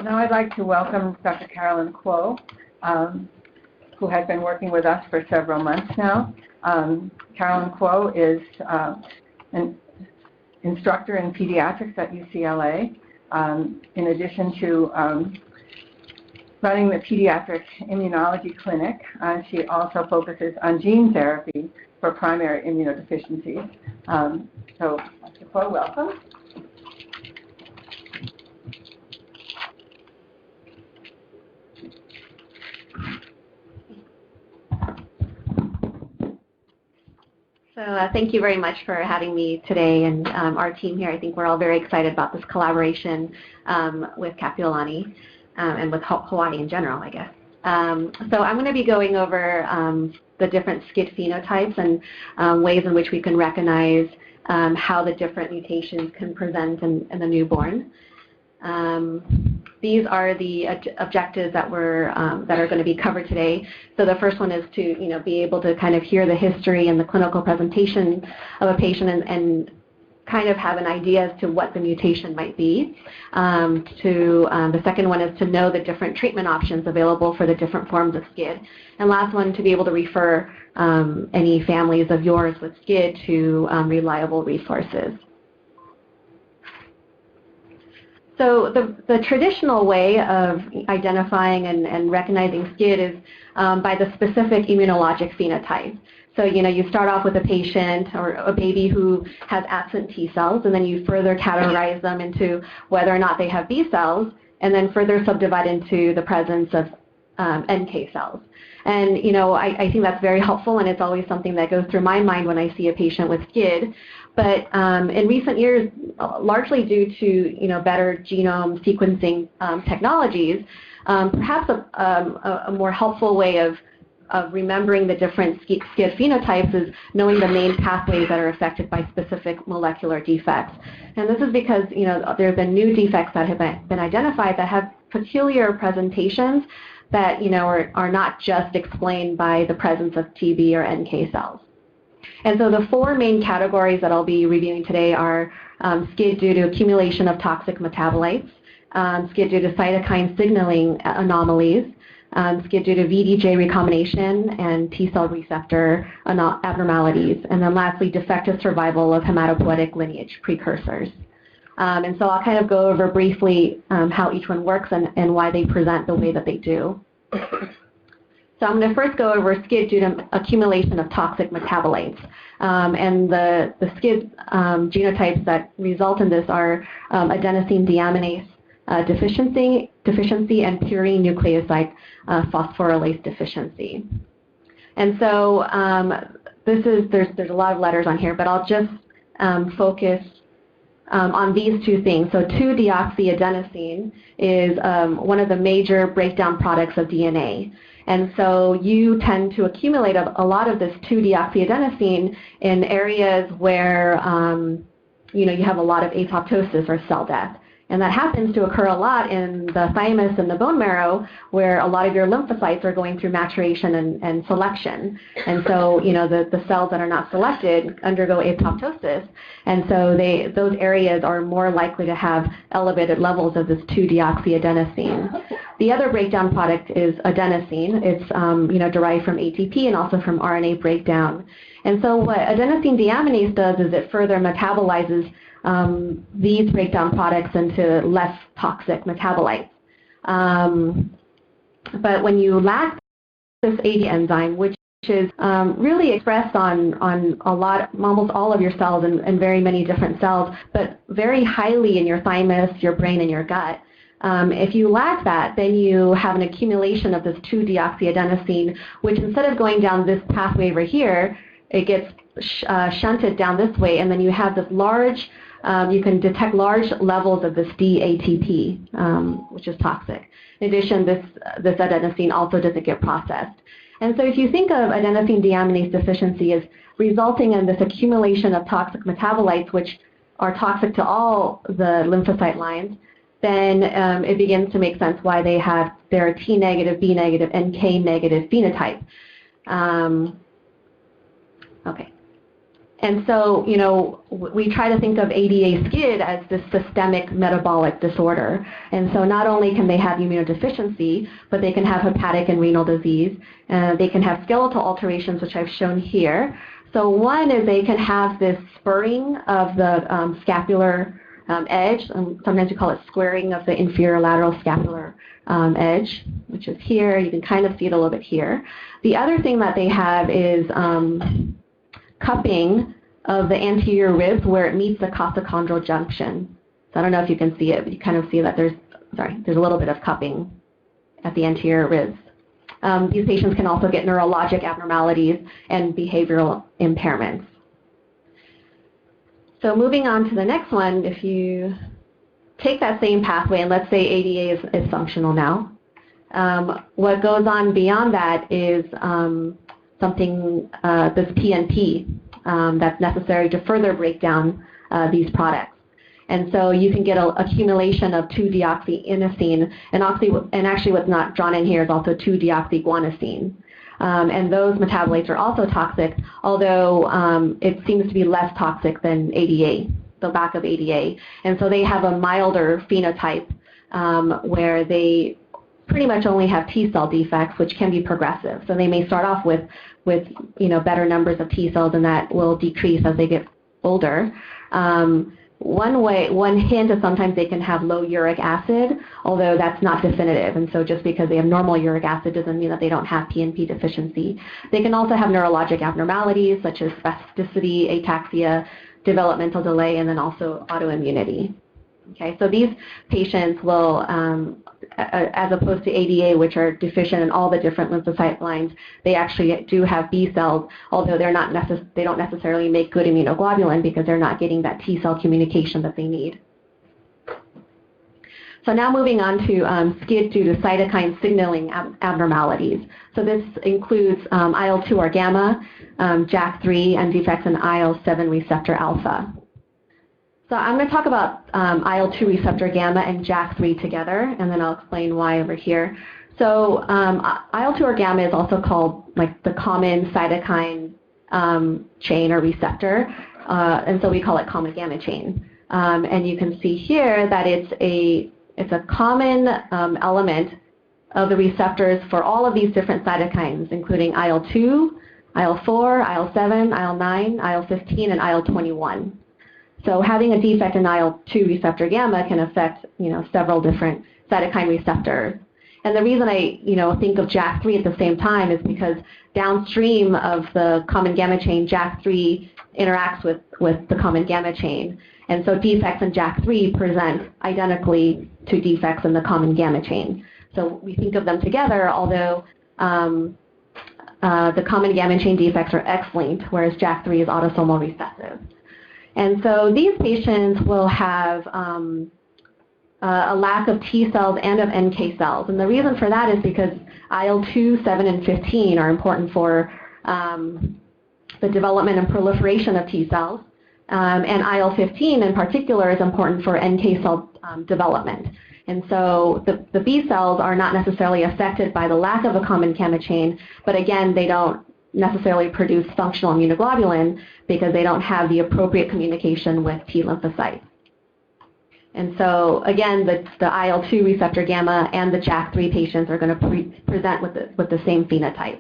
Now I'd like to welcome Dr. Carolyn Kuo, who has been working with us for several months now. Carolyn Kuo is an instructor in pediatrics at UCLA. In addition to running the pediatric immunology clinic, she also focuses on gene therapy for primary immunodeficiencies. So, Dr. Kuo, welcome. So thank you very much for having me today and our team here. I think we're all very excited about this collaboration with Kapiolani and with Hawaii in general, I guess. So I'm going to be going over the different SCID phenotypes and ways in which we can recognize how the different mutations can present in the newborn. These are the objectives that are going to be covered today. So the first one is to be able to kind of hear the history and the clinical presentation of a patient and kind of have an idea as to what the mutation might be. The second one is to know the different treatment options available for the different forms of SCID. And last one, to be able to refer any families of yours with SCID to reliable resources. So the traditional way of identifying and recognizing SCID is by the specific immunologic phenotype. So you start off with a patient or a baby who has absent T cells, and then you further categorize them into whether or not they have B cells, and then further subdivide into the presence of NK cells. And I think that's very helpful, and it's always something that goes through my mind when I see a patient with SCID. But in recent years, largely due to better genome sequencing technologies, perhaps a more helpful way of remembering the different SCID phenotypes is knowing the main pathways that are affected by specific molecular defects. And this is because there have been new defects that have been identified that have peculiar presentations that are not just explained by the presence of TB or NK cells. And so the four main categories that I'll be reviewing today are SCID due to accumulation of toxic metabolites, SCID due to cytokine signaling anomalies, SCID due to VDJ recombination and T-cell receptor abnormalities, and then lastly, defective survival of hematopoietic lineage precursors. And so I'll kind of go over briefly how each one works and why they present the way that they do. So I'm going to first go over SCID due to accumulation of toxic metabolites. And the SCID genotypes that result in this are adenosine deaminase deficiency and purine nucleoside phosphorylase deficiency. And so there's a lot of letters on here, but I'll just focus on these two things. So 2-deoxyadenosine is one of the major breakdown products of DNA. And so you tend to accumulate a lot of this 2-deoxyadenosine in areas where you have a lot of apoptosis or cell death. And that happens to occur a lot in the thymus and the bone marrow, where a lot of your lymphocytes are going through maturation and selection. And so, the cells that are not selected undergo apoptosis. And so those areas are more likely to have elevated levels of this 2-deoxyadenosine. The other breakdown product is adenosine. It's derived from ATP and also from RNA breakdown. And so what adenosine deaminase does is it further metabolizes these breakdown products into less toxic metabolites. But when you lack this AD enzyme, which is really expressed on almost all of your cells and very many different cells, but very highly in your thymus, your brain, and your gut, if you lack that, then you have an accumulation of this 2-deoxyadenosine, which instead of going down this pathway over here, it gets shunted down this way, and then you have this large, you can detect large levels of this DATP, which is toxic. In addition, this adenosine also doesn't get processed. And so if you think of adenosine deaminase deficiency as resulting in this accumulation of toxic metabolites, which are toxic to all the lymphocyte lines, then it begins to make sense why they're T negative, B negative, and K negative phenotype. Okay. And so, you know, we try to think of ADA SCID as this systemic metabolic disorder. And so not only can they have immunodeficiency, but they can have hepatic and renal disease. They can have skeletal alterations, which I've shown here. So one is they can have this spurring of the scapular edge, and sometimes we call it squaring of the inferior lateral scapular edge, which is here. You can kind of see it a little bit here. The other thing that they have is cupping of the anterior ribs where it meets the costochondral junction. So I don't know if you can see it, but you kind of see that there's a little bit of cupping at the anterior ribs. These patients can also get neurologic abnormalities and behavioral impairments. So moving on to the next one, if you take that same pathway, and let's say ADA is functional now, what goes on beyond that is something, this PNP, that's necessary to further break down these products. And so you can get an accumulation of 2-deoxyinosine, and actually what's not drawn in here is also 2-deoxyguanosine. And those metabolites are also toxic, although it seems to be less toxic than ADA, the lack of ADA. And so they have a milder phenotype where they pretty much only have T cell defects, which can be progressive. So they may start off with better numbers of T cells, and that will decrease as they get older. One hint is sometimes they can have low uric acid, although that's not definitive. And so just because they have normal uric acid doesn't mean that they don't have PNP deficiency. They can also have neurologic abnormalities such as spasticity, ataxia, developmental delay, and then also autoimmunity. Okay, so these patients will, as opposed to ADA, which are deficient in all the different lymphocyte lines, they actually do have B cells, although they don't necessarily make good immunoglobulin because they're not getting that T cell communication that they need. So now moving on to SCID due to cytokine signaling abnormalities. So this includes IL-2 or gamma, JAK3, and defects in IL-7 receptor alpha. So I'm going to talk about IL-2 receptor gamma and JAK3 together, and then I'll explain why over here. So IL-2 or gamma is also called like the common cytokine chain or receptor, and so we call it common gamma chain. And you can see here that it's a common element of the receptors for all of these different cytokines, including IL-2, IL-4, IL-7, IL-9, IL-15, and IL-21. So having a defect in IL-2 receptor gamma can affect, several different cytokine receptors. And the reason I, think of JAK3 at the same time is because downstream of the common gamma chain, JAK3 interacts with the common gamma chain. And so defects in JAK3 present identically to defects in the common gamma chain. So we think of them together, although the common gamma chain defects are X-linked, whereas JAK3 is autosomal recessive. And so these patients will have a lack of T cells and of NK cells. And the reason for that is because IL-2, 7, and 15 are important for the development and proliferation of T cells. And IL-15 in particular is important for NK cell development. And so the B cells are not necessarily affected by the lack of a common gamma chain, but again, they don't necessarily produce functional immunoglobulin because they don't have the appropriate communication with T lymphocytes. And so again, the IL-2 receptor gamma and the JAK3 patients are going to present with the same phenotype.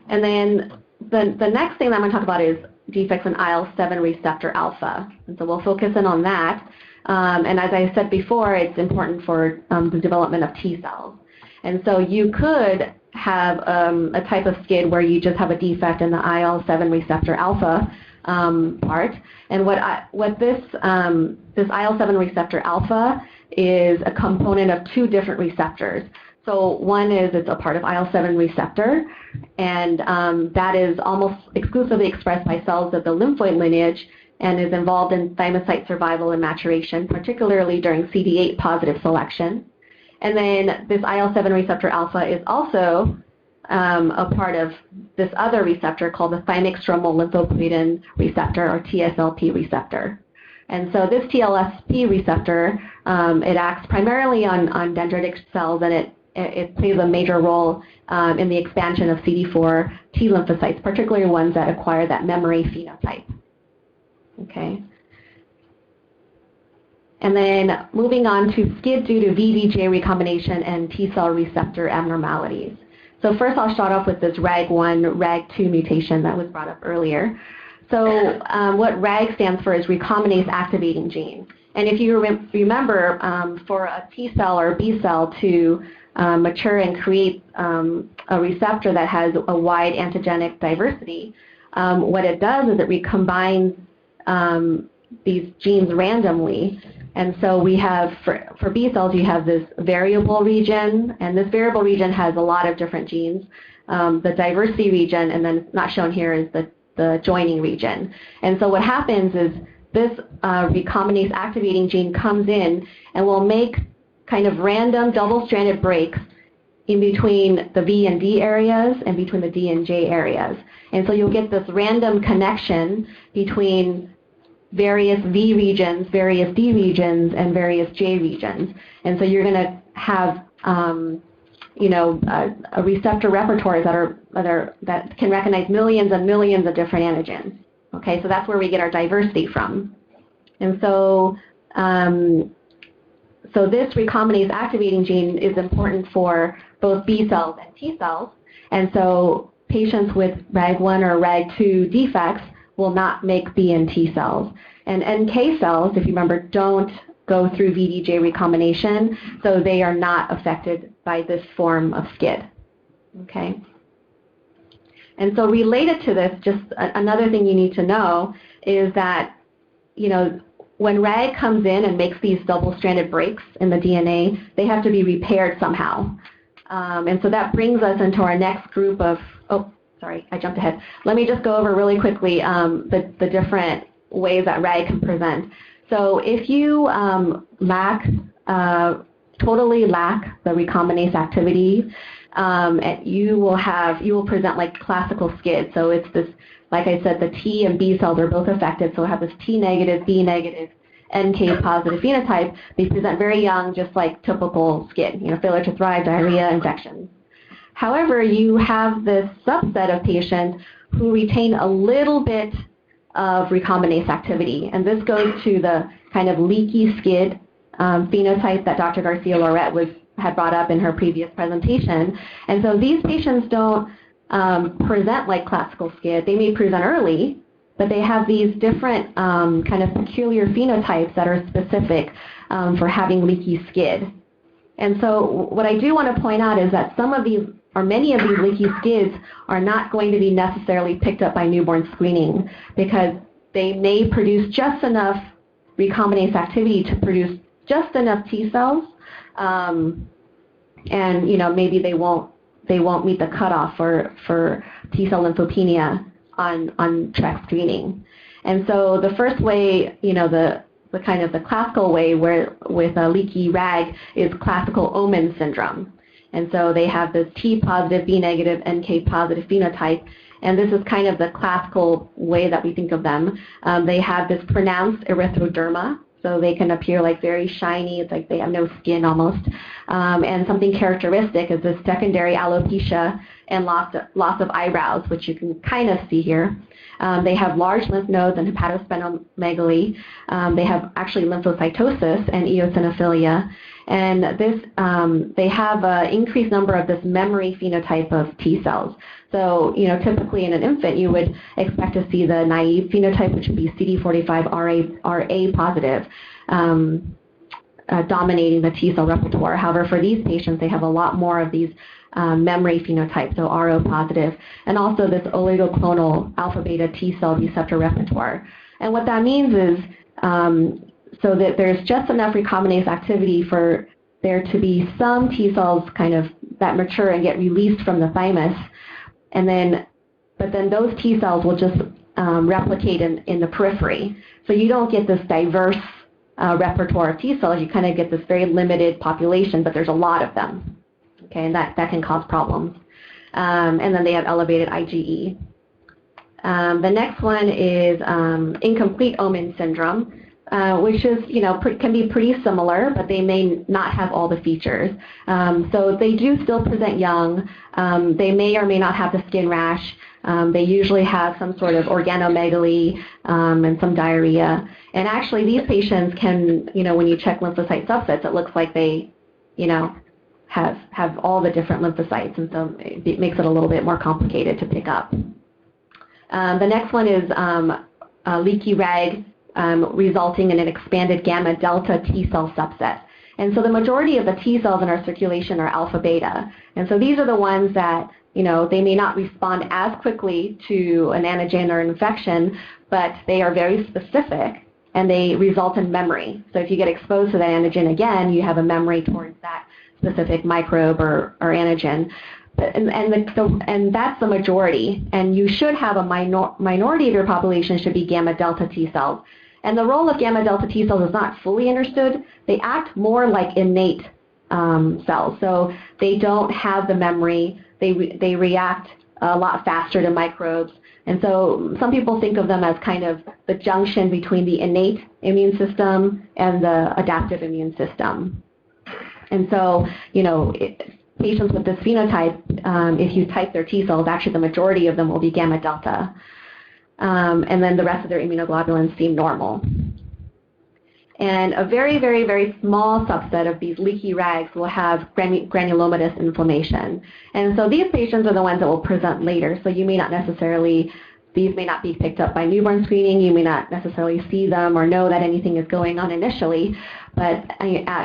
And then the next thing that I'm going to talk about is defects in IL-7 receptor alpha. And so we'll focus in on that. And as I said before, it's important for the development of T cells. And so you could have a type of SCID where you just have a defect in the IL-7 receptor alpha part. And what this IL-7 receptor alpha is a component of two different receptors. So one is it's a part of IL-7 receptor, and that is almost exclusively expressed by cells of the lymphoid lineage and is involved in thymocyte survival and maturation, particularly during CD8 positive selection. And then this IL-7 receptor alpha is also a part of this other receptor called the thymic stromal lymphopoietin receptor, or TSLP receptor. And so this TSLP receptor, it acts primarily on dendritic cells, and it plays a major role in the expansion of CD4 T lymphocytes, particularly ones that acquire that memory phenotype. Okay. And then moving on to SCID due to VDJ recombination and T-cell receptor abnormalities. So first I'll start off with this RAG1, RAG2 mutation that was brought up earlier. So what RAG stands for is recombinase activating gene. And if you remember, for a T cell or B cell to mature and create a receptor that has a wide antigenic diversity, what it does is it recombines these genes randomly. And so we have, for B cells, you have this variable region, and this variable region has a lot of different genes. The diversity region, and then not shown here, is the joining region. And so what happens is this recombinase activating gene comes in and will make kind of random double-stranded breaks in between the V and D areas and between the D and J areas. And so you'll get this random connection between various V regions, various D regions, and various J regions. And so you're going to have a receptor repertoires that can recognize millions and millions of different antigens. Okay, so that's where we get our diversity from. And so, so this recombinase activating gene is important for both B cells and T cells. And so patients with RAG1 or RAG2 defects will not make B and T cells. And NK cells, if you remember, don't go through VDJ recombination, so they are not affected by this form of SCID. Okay? And so related to this, just another thing you need to know is that, when RAG comes in and makes these double-stranded breaks in the DNA, they have to be repaired somehow. And so that brings us into our next group of, sorry, I jumped ahead. Let me just go over really quickly the different ways that RAG can present. So if you totally lack the recombinase activity, you will present like classical SCID. So it's this, like I said, the T and B cells are both affected, so we have this T negative, B negative, NK positive phenotype. They present very young, just like typical SCID, failure to thrive, diarrhea, infections. However, you have this subset of patients who retain a little bit of recombinase activity, and this goes to the kind of leaky SCID phenotype that Dr. Garcia-Lorette had brought up in her previous presentation. And so these patients don't present like classical SCID. They may present early, but they have these different kind of peculiar phenotypes that are specific for having leaky SCID. And so what I do want to point out is that some of these, or many of these leaky SCIDs are not going to be necessarily picked up by newborn screening because they may produce just enough recombinase activity to produce just enough T cells, and maybe they won't meet the cutoff for T cell lymphopenia on track screening. And so the first way, the kind of the classical way with a leaky rag is classical Omen syndrome. And so they have this T positive, B negative, NK positive phenotype. And this is kind of the classical way that we think of them. They have this pronounced erythroderma, so they can appear like very shiny. It's like they have no skin almost. And something characteristic is this secondary alopecia and loss of eyebrows, which you can kind of see here. They have large lymph nodes and hepatosplenomegaly. They have actually lymphocytosis and eosinophilia. And this, they have an increased number of this memory phenotype of T cells. So, typically in an infant, you would expect to see the naive phenotype, which would be CD45 RA positive, dominating the T cell repertoire. However, for these patients, they have a lot more of these memory phenotypes, so RO positive, and also this oligoclonal alpha beta T cell receptor repertoire. And what that means is so that there's just enough recombinase activity for there to be some T cells kind of that mature and get released from the thymus, but then those T cells will just replicate in the periphery. So you don't get this diverse repertoire of T cells. You kind of get this very limited population, but there's a lot of them. Okay, and that can cause problems. And then they have elevated IgE. The next one is incomplete Omen syndrome. which is, can be pretty similar, but they may not have all the features. So they do still present young. They may or may not have the skin rash. They usually have some sort of organomegaly and some diarrhea. And actually, these patients can, when you check lymphocyte subsets, it looks like they, have all the different lymphocytes, and so it makes it a little bit more complicated to pick up. The next one is leaky rag, resulting in an expanded gamma delta T cell subset. And so the majority of the T cells in our circulation are alpha beta. And so these are the ones that, they may not respond as quickly to an antigen or an infection, but they are very specific and they result in memory. So if you get exposed to that antigen again, you have a memory towards that specific microbe or antigen. And that's the majority. And you should have a minority of your population should be gamma delta T cells. And the role of gamma delta T cells is not fully understood. They act more like innate cells. So they don't have the memory. They react a lot faster to microbes. And so some people think of them as kind of the junction between the innate immune system and the adaptive immune system. And so, patients with this phenotype, if you type their T cells, actually the majority of them will be gamma delta. And then the rest of their immunoglobulins seem normal. And a very, very, very small subset of these leaky rags will have granulomatous inflammation. And so these patients are the ones that will present later. So you may not necessarily, these may not be picked up by newborn screening. You may not necessarily see them or know that anything is going on initially. But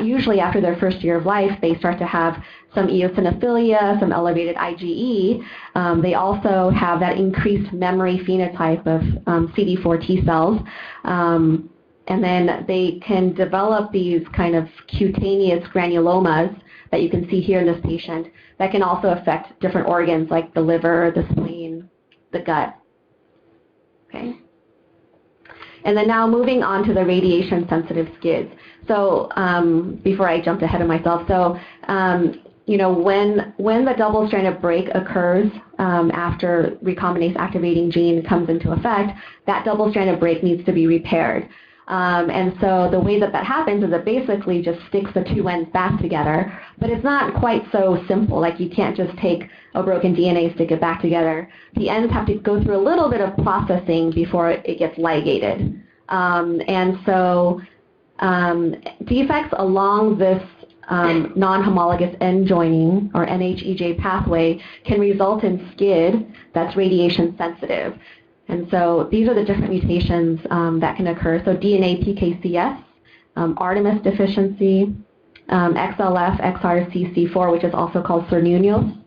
usually after their first year of life, they start to have some eosinophilia, some elevated IgE. They also have that increased memory phenotype of CD4 T cells. And then they can develop these kind of cutaneous granulomas that you can see here in this patient that can also affect different organs like the liver, the spleen, the gut. Okay. And then now moving on to the radiation-sensitive SCIDs. So before I jumped ahead of myself, so when the double-stranded break occurs after recombinase activating gene comes into effect, that double-stranded break needs to be repaired. And so the way that happens is it basically just sticks the two ends back together, but it's not quite so simple. Like you can't just take a broken DNA, stick it back together. The ends have to go through a little bit of processing before it gets ligated. And so defects along this non-homologous end joining or NHEJ pathway can result in SCID that's radiation sensitive. And so these are the different mutations that can occur. So DNA PKCS, Artemis deficiency, XLF, XRCC4, which is also called Cernunios,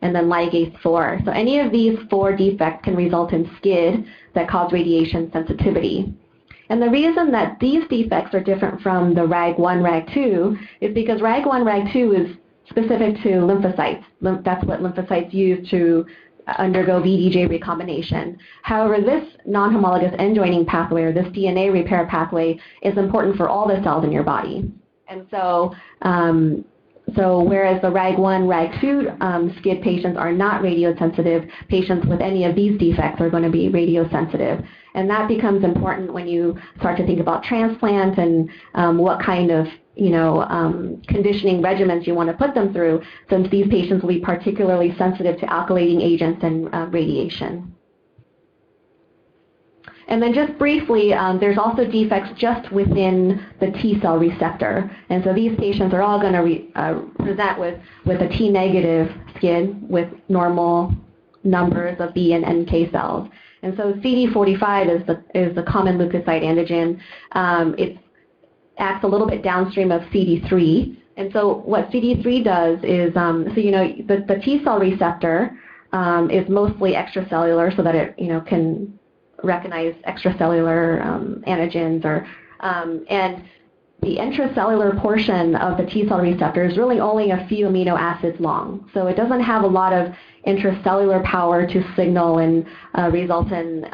and then ligase 4. So any of these 4 defects can result in SCID that cause radiation sensitivity. And the reason that these defects are different from the RAG1, RAG2 is because RAG1, RAG2 is specific to lymphocytes. That's what lymphocytes use to undergo VDJ recombination. However, this non-homologous end joining pathway or this DNA repair pathway is important for all the cells in your body. And so, whereas the RAG1, RAG2 SCID patients are not radiosensitive, patients with any of these defects are going to be radiosensitive. And that becomes important when you start to think about transplant and what kind of conditioning regimens you want to put them through, since these patients will be particularly sensitive to alkylating agents and radiation. And then just briefly, there's also defects just within the T cell receptor. And so these patients are all going to present with a T negative SCID with normal numbers of B and NK cells. And so CD45 is the common leukocyte antigen. It acts a little bit downstream of CD3. And so what CD3 does is, the T cell receptor is mostly extracellular so that it, can recognize extracellular antigens and the intracellular portion of the T cell receptor is really only a few amino acids long. So it doesn't have a lot of intracellular power to signal and result in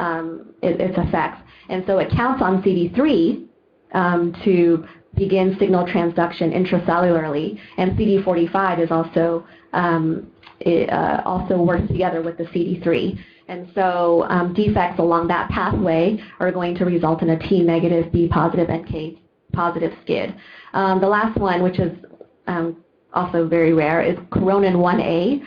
its effects. And so it counts on CD3 to begin signal transduction intracellularly, and CD45 is also also works together with the CD3. And so defects along that pathway are going to result in a T negative, B positive, NK positive SCID. The last one, which is also very rare, is Coronin 1A.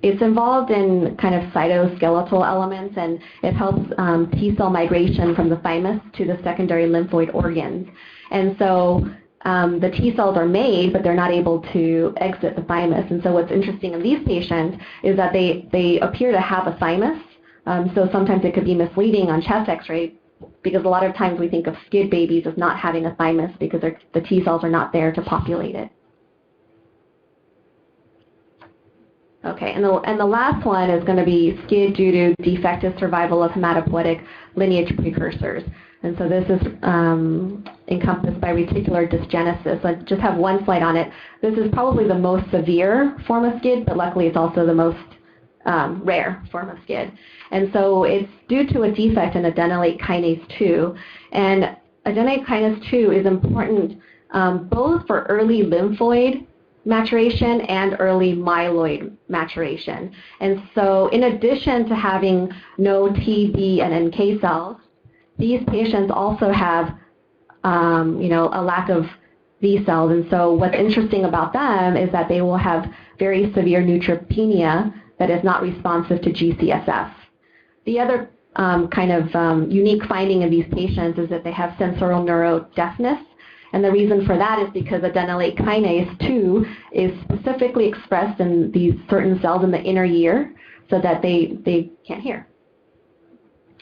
It's involved in kind of cytoskeletal elements, and it helps T cell migration from the thymus to the secondary lymphoid organs. And so the T cells are made, but they're not able to exit the thymus. And so what's interesting in these patients is that they appear to have a thymus. So sometimes it could be misleading on chest x-ray, because a lot of times we think of SCID babies as not having a thymus because the T cells are not there to populate it. Okay, and the last one is going to be SCID due to defective survival of hematopoietic lineage precursors. And so this is encompassed by reticular dysgenesis. I just have one slide on it. This is probably the most severe form of SCID, but luckily it's also the most rare form of SCID. And so it's due to a defect in adenylate kinase 2. And adenylate kinase 2 is important both for early lymphoid maturation and early myeloid maturation. And so in addition to having no T, B, and NK cells, these patients also have a lack of B cells. And so what's interesting about them is that they will have very severe neutropenia that is not responsive to G-CSF. The other unique finding in these patients is that they have sensorial neurodeafness. And the reason for that is because adenylate kinase 2 is specifically expressed in these certain cells in the inner ear so that they can't hear.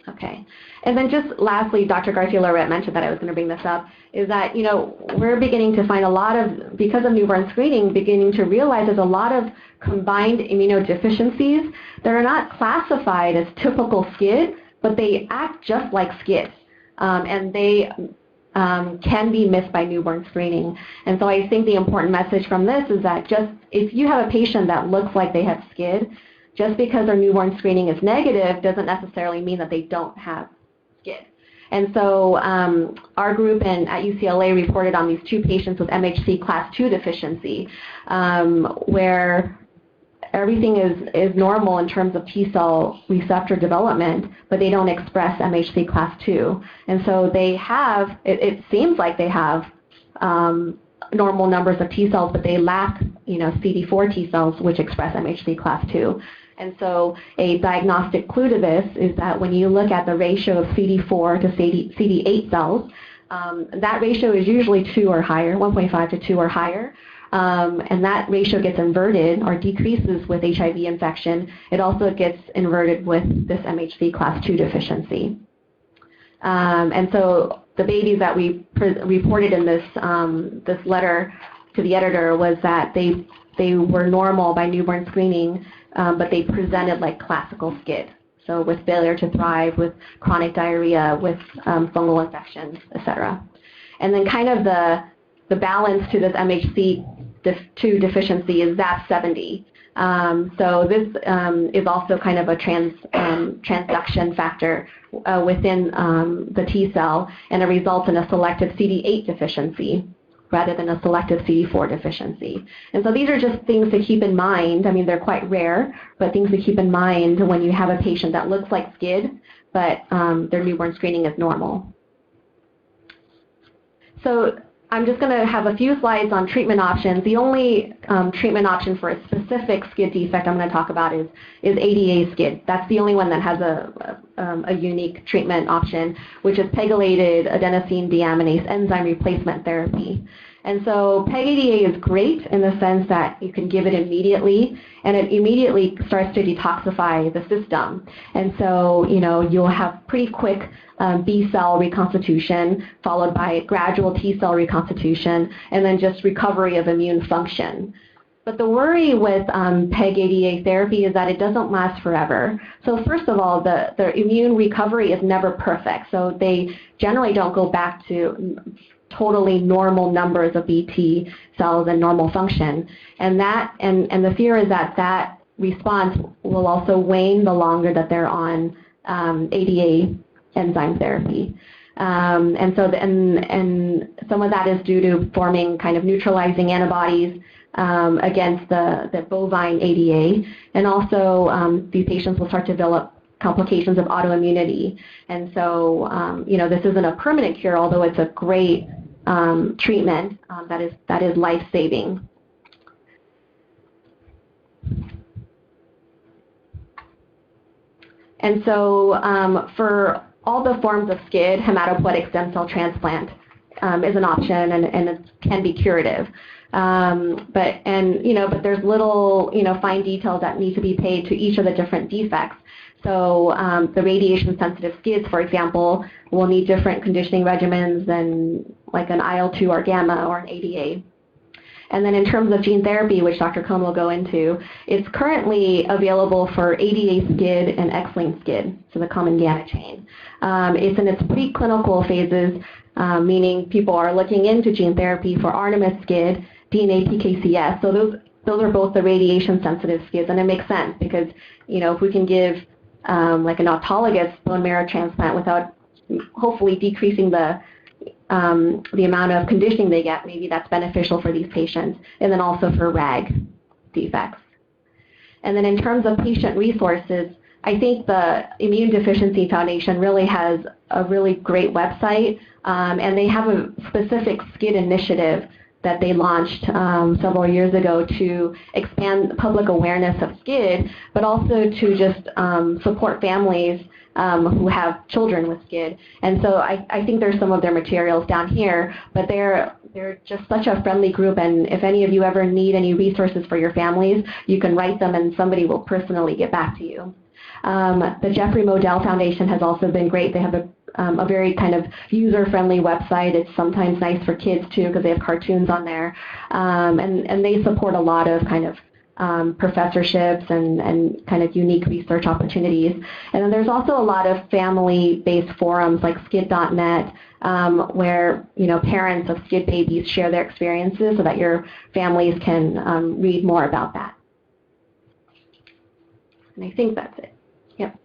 Okay. And then just lastly, Dr. Garcia-Lorette mentioned that I was going to bring this up, is that, we're beginning to find a lot of, because of newborn screening, beginning to realize there's a lot of combined immunodeficiencies that are not classified as typical SCID, but they act just like SCID. And they can be missed by newborn screening. And so I think the important message from this is that just if you have a patient that looks like they have SCID, just because their newborn screening is negative doesn't necessarily mean that they don't have SCID. And so our group at UCLA reported on these 2 patients with MHC class 2 deficiency, where everything is normal in terms of T cell receptor development, but they don't express MHC class 2. And so they have, it seems like they have normal numbers of T cells, but they lack, CD4 T cells, which express MHC class 2. And so a diagnostic clue to this is that when you look at the ratio of CD4 to CD8 cells, that ratio is usually 2 or higher, 1.5 to 2 or higher. And that ratio gets inverted or decreases with HIV infection. It also gets inverted with this MHC class 2 deficiency. And so the babies that we reported in this letter to the editor was that they were normal by newborn screening, but they presented like classical SCID. So with failure to thrive, with chronic diarrhea, with fungal infections, etc. And then kind of the balance to this MHC2 deficiency is ZAP70. So this is also kind of a transduction factor within the T cell, and it results in a selective CD8 deficiency rather than a selective CD4 deficiency. And so these are just things to keep in mind. I mean, they're quite rare, but things to keep in mind when you have a patient that looks like SCID, but their newborn screening is normal. So I'm just going to have a few slides on treatment options. The only treatment option for a specific SCID defect I'm going to talk about is ADA SCID. That's the only one that has a unique treatment option, which is pegylated adenosine deaminase enzyme replacement therapy. And so PEG-ADA is great in the sense that you can give it immediately, and it immediately starts to detoxify the system. And so, you'll have pretty quick B cell reconstitution, followed by gradual T cell reconstitution, and then just recovery of immune function. But the worry with PEG-ADA therapy is that it doesn't last forever. So first of all, the immune recovery is never perfect. So they generally don't go back to totally normal numbers of BT cells and normal function. And the fear is that response will also wane the longer that they're on ADA enzyme therapy. And so and some of that is due to forming kind of neutralizing antibodies against the bovine ADA, and also these patients will start to develop complications of autoimmunity. And so, this isn't a permanent cure, although it's a great treatment that is life-saving. And so for all the forms of SCID, hematopoietic stem cell transplant is an option, and it can be curative. But there's little, fine details that need to be paid to each of the different defects. So the radiation-sensitive SCIDs, for example, will need different conditioning regimens than like an IL-2 or gamma or an ADA. And then in terms of gene therapy, which Dr. Cohn will go into, it's currently available for ADA SCID and X-linked SCID, so the common gamma chain. It's in its preclinical phases, meaning people are looking into gene therapy for Artemis SCID, DNA PKCS. So those are both the radiation-sensitive SCIDs, and it makes sense because, if we can give like an autologous bone marrow transplant without hopefully decreasing the amount of conditioning they get, maybe that's beneficial for these patients, and then also for RAG defects. And then in terms of patient resources, I think the Immunodeficiency Foundation really has a really great website, and they have a specific SCID initiative that they launched several years ago to expand public awareness of SCID, but also to just support families who have children with SCID. And so I think there's some of their materials down here, but they're just such a friendly group, and if any of you ever need any resources for your families, you can write them and somebody will personally get back to you. The Jeffrey Modell Foundation has also been great. They have a very kind of user-friendly website. It's sometimes nice for kids too because they have cartoons on there, and they support a lot of kind of professorships and kind of unique research opportunities. And then there's also a lot of family-based forums like SCID.net, where parents of SCID babies share their experiences so that your families can read more about that. And I think that's it. Yep.